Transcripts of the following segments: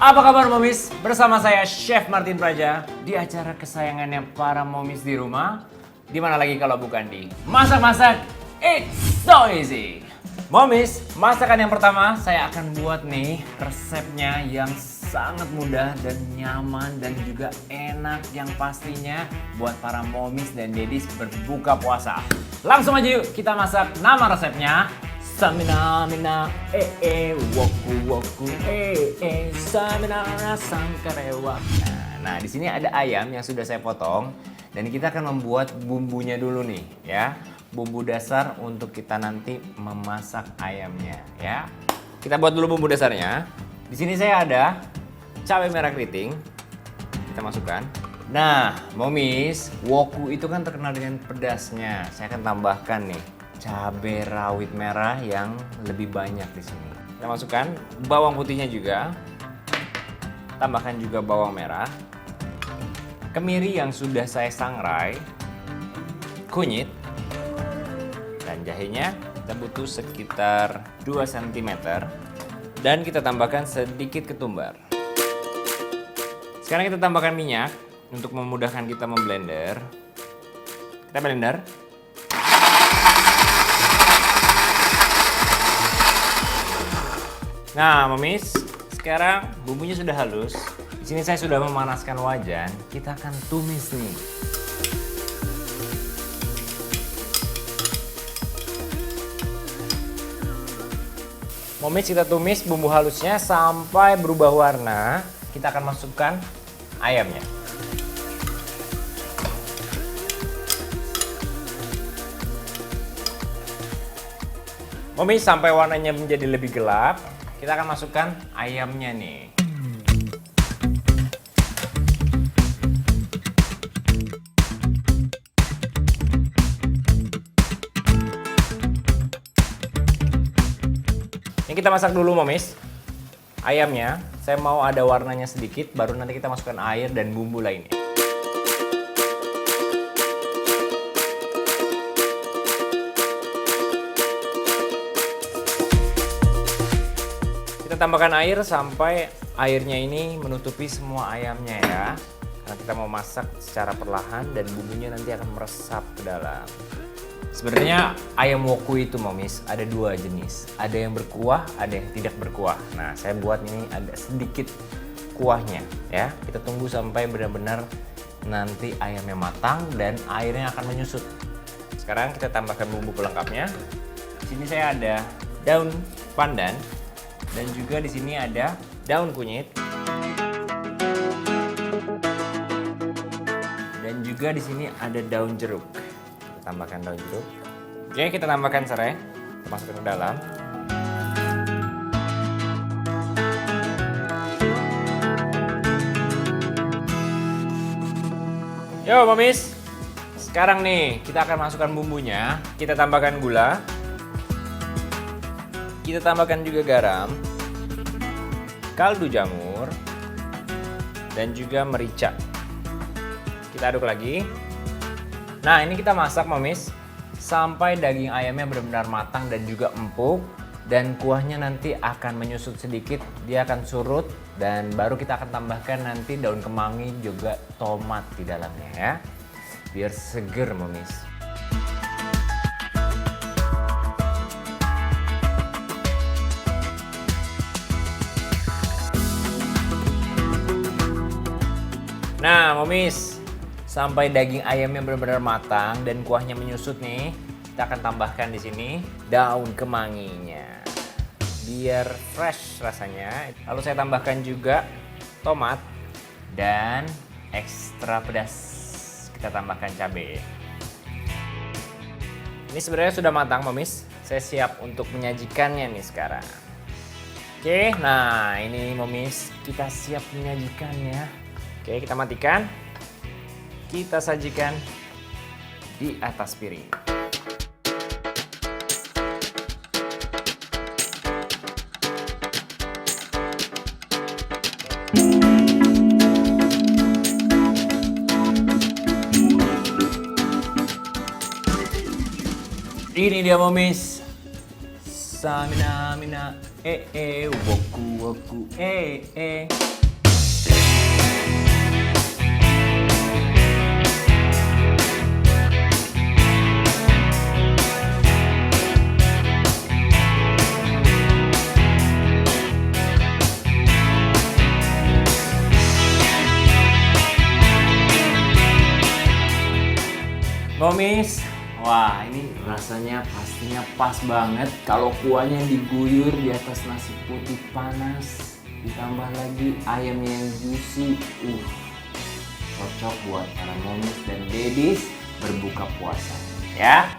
Apa kabar momis? Bersama saya Chef Martin Praja di acara kesayangannya para momis di rumah. Dimana lagi kalau bukan di Masak-Masak It's So Easy. Momis, masakan yang pertama saya akan buat nih resepnya yang sangat mudah dan nyaman dan juga enak yang pastinya buat para momis dan dedis berbuka puasa. Langsung aja yuk kita masak. Nama resepnya Samina mina woku woku samina sangkarewa. Nah, di sini ada ayam yang sudah saya potong dan kita akan membuat bumbunya dulu nih ya. Bumbu dasar untuk kita nanti memasak ayamnya ya. Kita buat dulu bumbu dasarnya. Di sini saya ada cabai merah keriting. Kita masukkan. Nah, momis, woku itu kan terkenal dengan pedasnya. Saya akan tambahkan nih cabai rawit merah yang lebih banyak di sini. Kita masukkan bawang putihnya juga. Tambahkan juga bawang merah. Kemiri yang sudah saya sangrai. Kunyit. Dan jahenya kita butuh sekitar 2 cm. Dan kita tambahkan sedikit ketumbar. Sekarang kita tambahkan minyak untuk memudahkan kita memblender. Kita blender. Nah, momis, sekarang bumbunya sudah halus. Di sini saya sudah memanaskan wajan. Kita akan tumis nih. Momis, kita tumis bumbu halusnya sampai berubah warna. Kita akan masukkan ayamnya. Momis, sampai warnanya menjadi lebih gelap. Kita akan masukkan ayamnya nih. Ini kita masak dulu momis. Ayamnya, saya mau ada warnanya sedikit, baru nanti kita masukkan air dan bumbu lainnya. Kita tambahkan air sampai airnya ini menutupi semua ayamnya ya. Karena kita mau masak secara perlahan dan bumbunya nanti akan meresap ke dalam. Sebenarnya ayam woku itu momis ada 2 jenis. Ada yang berkuah, ada yang tidak berkuah. Nah, saya buat ini ada sedikit kuahnya ya. Kita tunggu sampai benar-benar nanti ayamnya matang dan airnya akan menyusut. Sekarang kita tambahkan bumbu pelengkapnya. Di sini saya ada daun pandan. Dan juga di sini ada daun kunyit. Dan juga di sini ada daun jeruk. Kita tambahkan daun jeruk. Oke, kita tambahkan serai. Kita masukkan ke dalam. Yo, momis. Sekarang nih, kita akan masukkan bumbunya. Kita tambahkan gula. Kita tambahkan juga garam, kaldu jamur, dan juga merica. Kita aduk lagi. Nah, ini kita masak momis sampai daging ayamnya benar-benar matang dan juga empuk. Dan kuahnya nanti akan menyusut sedikit, dia akan surut. Dan baru kita akan tambahkan nanti daun kemangi juga tomat di dalamnya ya. Biar seger momis. Nah, momis, sampai daging ayamnya benar-benar matang dan kuahnya menyusut nih, kita akan tambahkan di sini daun kemanginya. Biar fresh rasanya. Lalu saya tambahkan juga tomat dan ekstra pedas. Kita tambahkan cabai. Ini sebenarnya sudah matang, momis. Saya siap untuk menyajikannya nih sekarang. Oke, nah ini momis, kita siap menyajikannya. Oke, kita matikan. Kita sajikan di atas piring. Ini dia momis. Samina mina woku woku Momis, wah ini rasanya pastinya pas banget kalau kuahnya diguyur di atas nasi putih panas, ditambah lagi ayamnya yang juicy. Cocok buat para momis dan daddies berbuka puasa. Ya,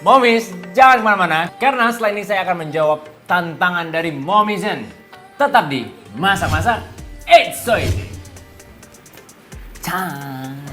momis jangan kemana-mana karena setelah ini saya akan menjawab tantangan dari Momizen. Tetap di Masak-Masak It's So Easy. Ciao.